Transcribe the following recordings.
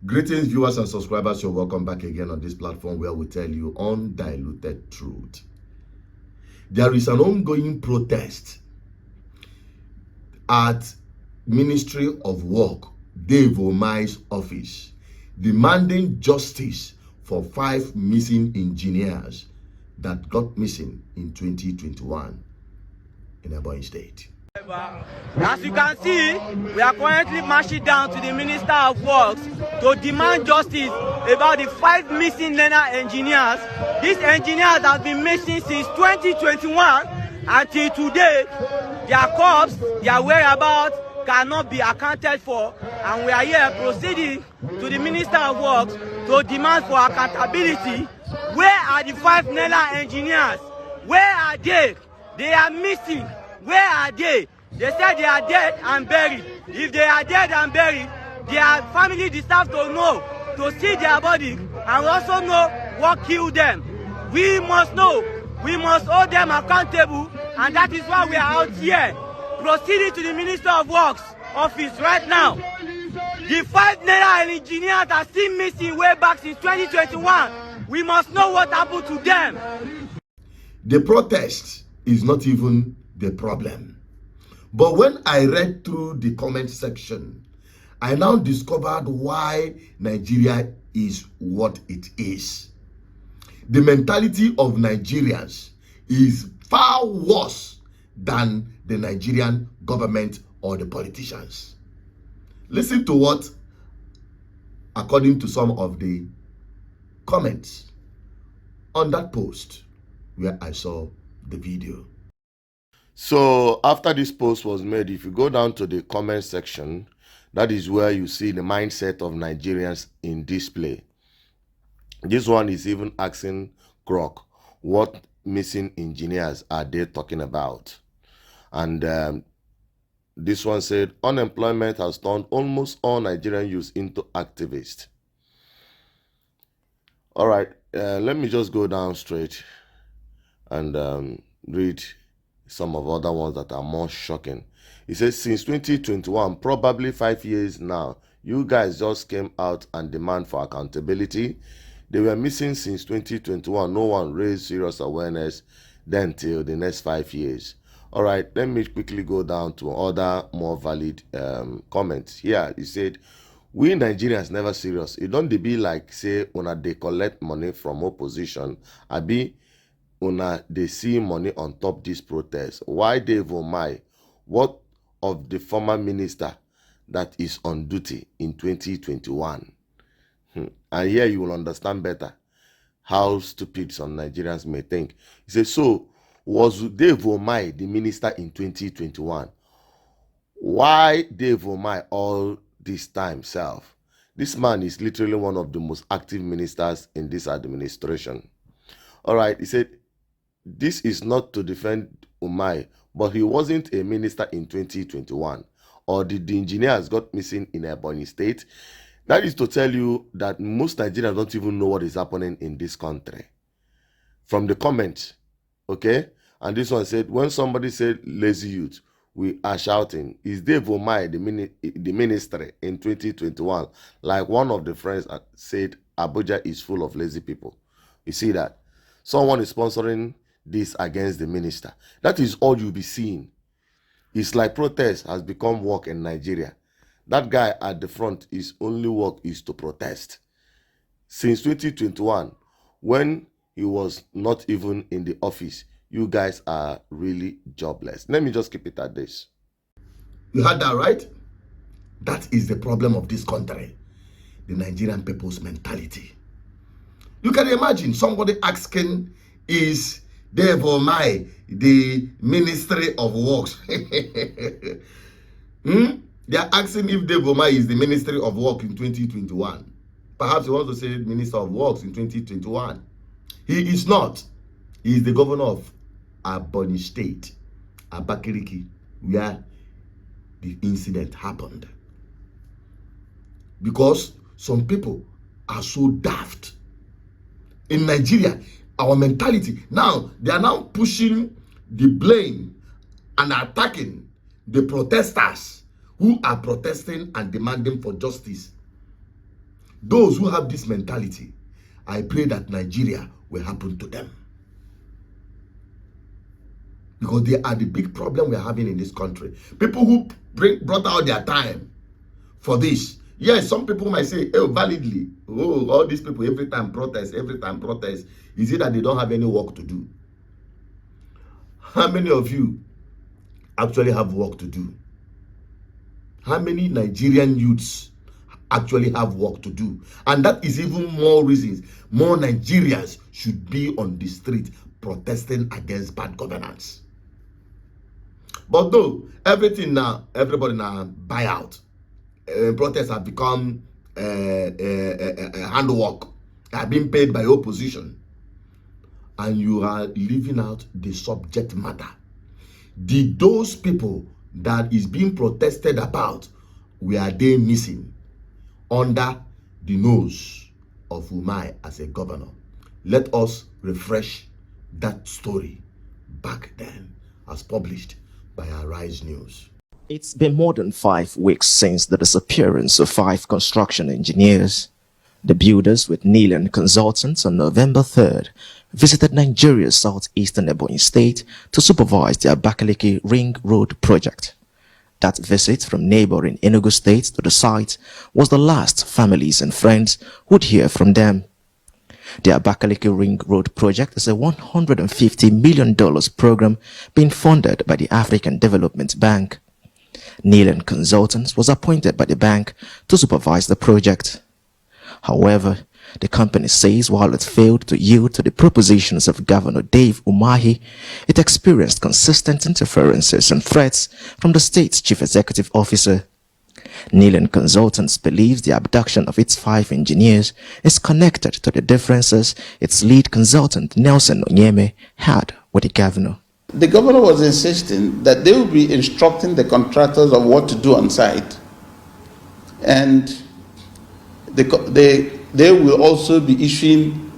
Greetings, viewers and subscribers. You're welcome back again on this platform where we tell you undiluted truth. There is an ongoing protest at Ministry of Work, Dave Omai's office, demanding justice for 5 missing engineers that got missing in 2021 in Ebonyi State. As you can see, we are currently marching down to the Minister of Works to demand justice about the 5 missing Naira engineers. These engineers have been missing since 2021 until today. Their corpse, their whereabouts cannot be accounted for, and we are here proceeding to the Minister of Works to demand for accountability. Where are the 5 Naira engineers? Where are they? They are missing. Where are they? They said they are dead and buried. If they are dead and buried, their family deserve to know, to see their body, and also know what killed them. We must know. We must hold them accountable, and that is why we are out here, proceeding to the Minister of Works office right now. The 5 Naira engineers are still missing way back since 2021. We must know what happened to them. The protest is not even the problem. But when I read through the comment section, I now discovered why Nigeria is what it is. The mentality of Nigerians is far worse than the Nigerian government or the politicians. Listen to what, according to some of the comments on that post where I saw the video. So after this post was made, if you go down to the comment section, that is where you see the mindset of Nigerians in display. This one is even asking Grok, what missing engineers are they talking about? And this one said, unemployment has turned almost all Nigerian youth into activists. All right, let me just go down straight and read some of other ones that are more shocking. It says, since 2021, probably 5 years now, you guys just came out and demand for accountability. They were missing since 2021. No one raised serious awareness then till the next 5 years. All right, let me quickly go down to other more valid comments. Here, he said, we Nigerians never serious. It don't be like, say, when they collect money from opposition, abi una they see money on top this protest. Why Dave Omai? What of the former minister that is on duty in 2021? And here you will understand better how stupid some Nigerians may think. He says, so was Dave Omai the minister in 2021? Why Dave Omai all this time self? This man is literally one of the most active ministers in this administration. All right, he said, this is not to defend Umeahi, but he wasn't a minister in 2021. Or did the engineers got missing in Ebonyi State? That is to tell you that most Nigerians don't even know what is happening in this country. From the comments, okay? And this one said, when somebody said lazy youth, we are shouting, is Dave Omai the ministry in 2021? Like one of the friends said, Abuja is full of lazy people. You see that? Someone is sponsoring this against the minister. That is all you'll be seeing. It's like protest has become work in Nigeria. That guy at the front, his only work is to protest. Since 2021, when he was not even in the office, you guys are really jobless. Let me just keep it at this. You heard that, right? That is the problem of this country. The Nigerian people's mentality. You can imagine somebody asking, is Dave Omai the Ministry of Works? They are asking if Dave Omai is the Ministry of Work in 2021. Perhaps he wants to say Minister of Works in 2021. He is not. He is the governor of Ebonyi State, Abakaliki, where the incident happened. Because some people are so daft. In Nigeria, our mentality, now they are now pushing the blame and attacking the protesters who are protesting and demanding for justice. Those who have this mentality, I pray that Nigeria will happen to them. Because they are the big problem we are having in this country. People who brought out their time for this. Yes, some people might say, oh, validly, oh, all these people every time protest. Is it that they don't have any work to do? How many of you actually have work to do? How many Nigerian youths actually have work to do? And that is even more reasons more Nigerians should be on the street protesting against bad governance. But though everything now, everybody now buy out, protests have become handwork, are being paid by opposition, and you are leaving out the subject matter. Did those people that is being protested about, were they missing under the nose of Umeahi as a governor? Let us refresh that story back then as published by Arise News. It's been more than 5 weeks since the disappearance of 5 construction engineers. The builders with Naira Consultants on November 3rd visited Nigeria's southeastern Ebonyi state to supervise the Abakaliki Ring Road project. That visit from neighboring Enugu state to the site was the last families and friends would hear from them. The Abakaliki Ring Road project is a $150 million program being funded by the African Development Bank. Naira Consultants was appointed by the bank to supervise the project. However, the company says while it failed to yield to the propositions of Governor Dave Umeahi, it experienced consistent interferences and threats from the state's chief executive officer. Naira Consultants believes the abduction of its 5 engineers is connected to the differences its lead consultant Nelson Onyeme had with the governor. The governor was insisting that they will be instructing the contractors of what to do on site, and they will also be issuing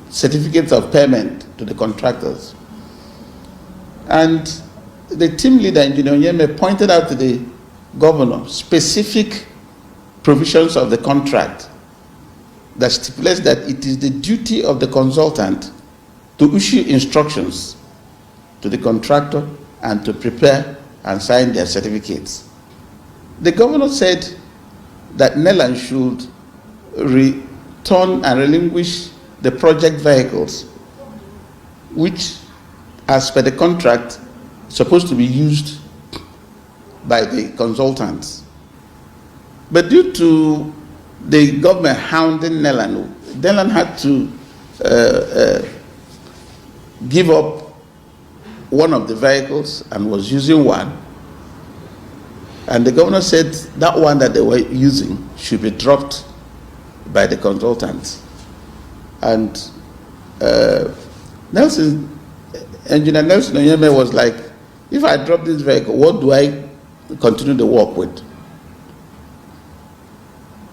certificates of payment to the contractors. And the team leader, Engineer Onyeme, pointed out to the governor specific provisions of the contract that stipulates that it is the duty of the consultant to issue instructions to the contractor and to prepare and sign their certificates. The governor said that Naira should return and relinquish the project vehicles, which, as per the contract, supposed to be used by the consultants. But due to the government hounding Naira had to give up one of the vehicles and was using one. And the governor said that one that they were using should be dropped by the consultants. And Engineer Nelson Onyeme was like, if I drop this vehicle, what do I continue the work with?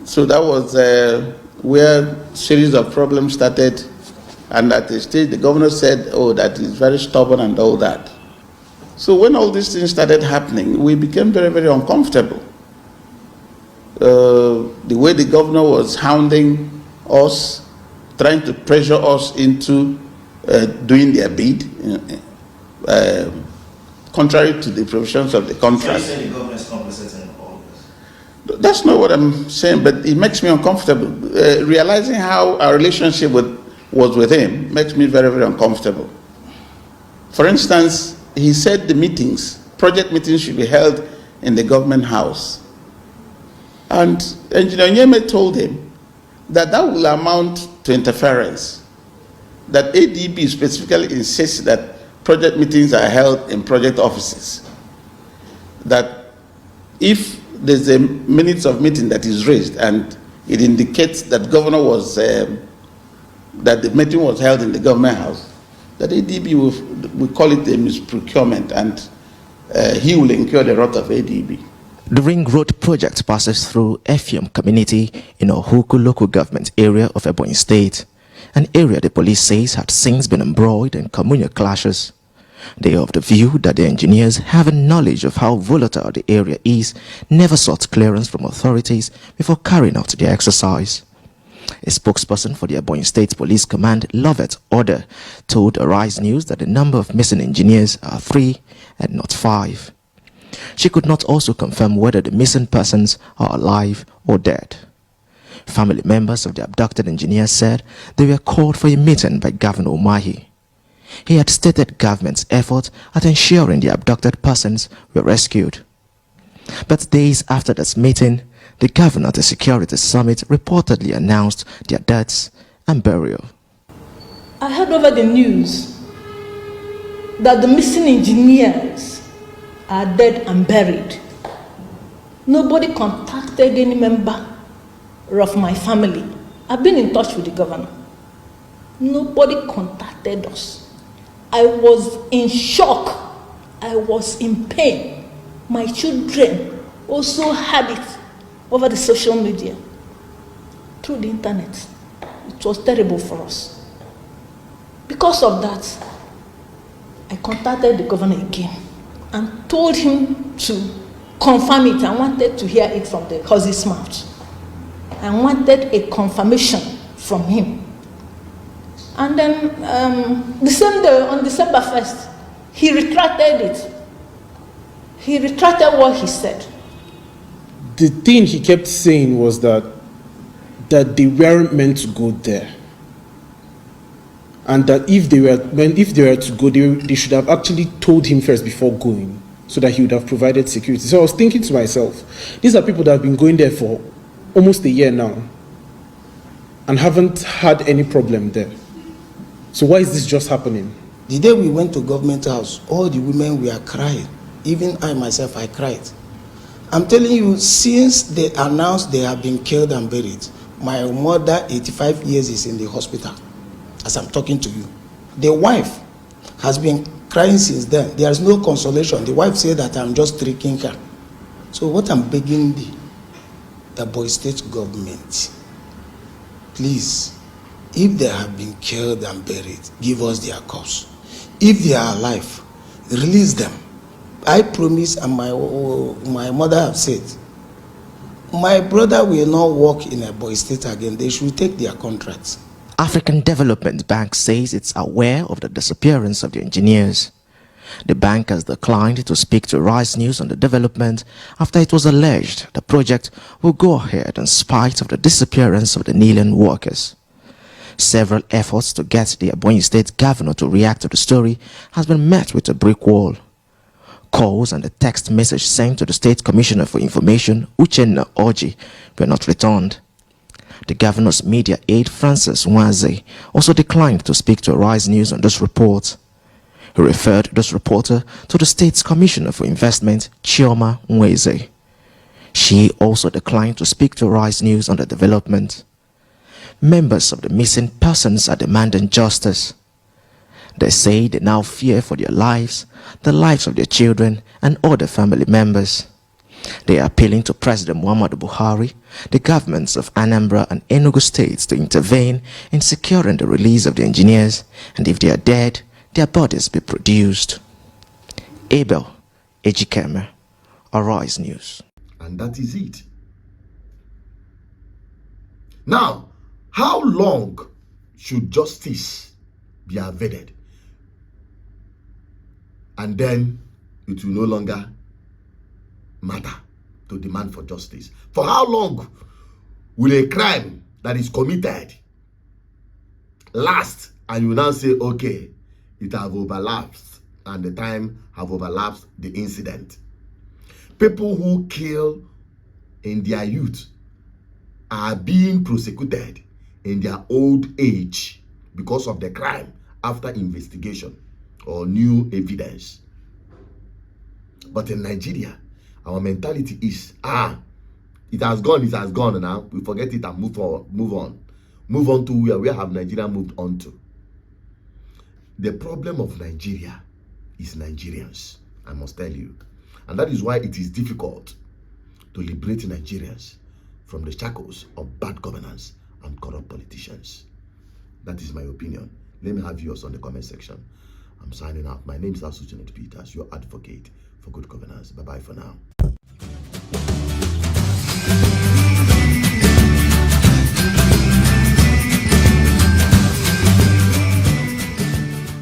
So that was where a series of problems started. And at the stage, the governor said, oh, that is very stubborn and all that. So when all these things started happening, we became very, very uncomfortable. The way the governor was hounding us, trying to pressure us into doing their bid, contrary to the provisions of the contract. So you say the government is complicit in all this? That's not what I'm saying, but it makes me uncomfortable. Realizing how our relationship was with him makes me very, very uncomfortable. For instance, he said the project meetings should be held in the government house. And Engineer Onyeme told him that that will amount to interference, that ADB specifically insists that project meetings are held in project offices, that if there's a minutes of meeting that is raised and it indicates that governor was, that the meeting was held in the government house, that ADB will call it a misprocurement and he will incur the wrath of ADB. The Ring Road project passes through Effium community in Ohuku local government area of Ebonyi State, an area the police says had since been embroiled in communal clashes. They are of the view that the engineers, having knowledge of how volatile the area is, never sought clearance from authorities before carrying out the exercise. A spokesperson for the Ebonyi State Police Command, Lovett Order, told Arise News that the number of missing engineers are 3 and not 5. She could not also confirm whether the missing persons are alive or dead. Family members of the abducted engineers said they were called for a meeting by Governor Umeahi. He had stated government's effort at ensuring the abducted persons were rescued. But days after this meeting, the governor at the security summit reportedly announced their deaths and burial. I heard over the news that the missing engineers are dead and buried. Nobody contacted any member of my family. I've been in touch with the governor. Nobody contacted us. I was in shock. I was in pain. My children also had it over the social media, through the internet. It was terrible for us. Because of that, I contacted the governor again and told him to confirm it. I wanted to hear it from the horse's mouth. I wanted a confirmation from him. And then the same day, on December 1st, he retracted it. He retracted what he said. The thing he kept saying was that they weren't meant to go there, and that if they were to go, they should have actually told him first before going, so that he would have provided security. So I was thinking to myself, these are people that have been going there for almost a year now and haven't had any problem there. So why is this just happening? The day we went to government house, all the women were crying. Even I myself, I cried. I'm telling you, since they announced they have been killed and buried, my mother, 85 years, is in the hospital as I'm talking to you. The wife has been crying since then. There is no consolation. The wife said that I'm just tricking her. So what I'm begging the Ebonyi State government, please, if they have been killed and buried, give us their corpse. If they are alive, release them. I promise, and my mother have said, my brother will not work in Ebonyi State again. They should take their contracts. African Development Bank says it's aware of the disappearance of the engineers. The bank has declined to speak to Rise News on the development after it was alleged the project will go ahead in spite of the disappearance of the kneeling workers. Several efforts to get the Ebonyi State governor to react to the story has been met with a brick wall. Calls and a text message sent to the State Commissioner for Information, Uchenna Orji, were not returned. The governor's media aide, Francis Nwaze, also declined to speak to Rise News on this report. He referred this reporter to the State's Commissioner for Investment, Chioma Nweze. She also declined to speak to Rise News on the development. Members of the missing persons are demanding justice. They say they now fear for their lives, the lives of their children, and other family members. They are appealing to President Muhammadu Buhari, the governments of Anambra and Enugu states to intervene in securing the release of the engineers, and if they are dead, their bodies be produced. Abel Ejikeme, Arise News. And that is it. Now, how long should justice be evaded? And then it will no longer matter to demand for justice. For how long will a crime that is committed last and you now say, okay, it have overlapped and the time have overlapped the incident? People who kill in their youth are being prosecuted in their old age because of the crime after investigation or new evidence. But in Nigeria, our mentality is, it has gone now. We forget it and move on. Move on to where have Nigeria moved on to? The problem of Nigeria is Nigerians, I must tell you. And that is why it is difficult to liberate Nigerians from the shackles of bad governance and corrupt politicians. That is my opinion. Let me have yours on the comment section. I'm signing out. My name is Asujanet Peters, your advocate for good governance. Bye-bye for now.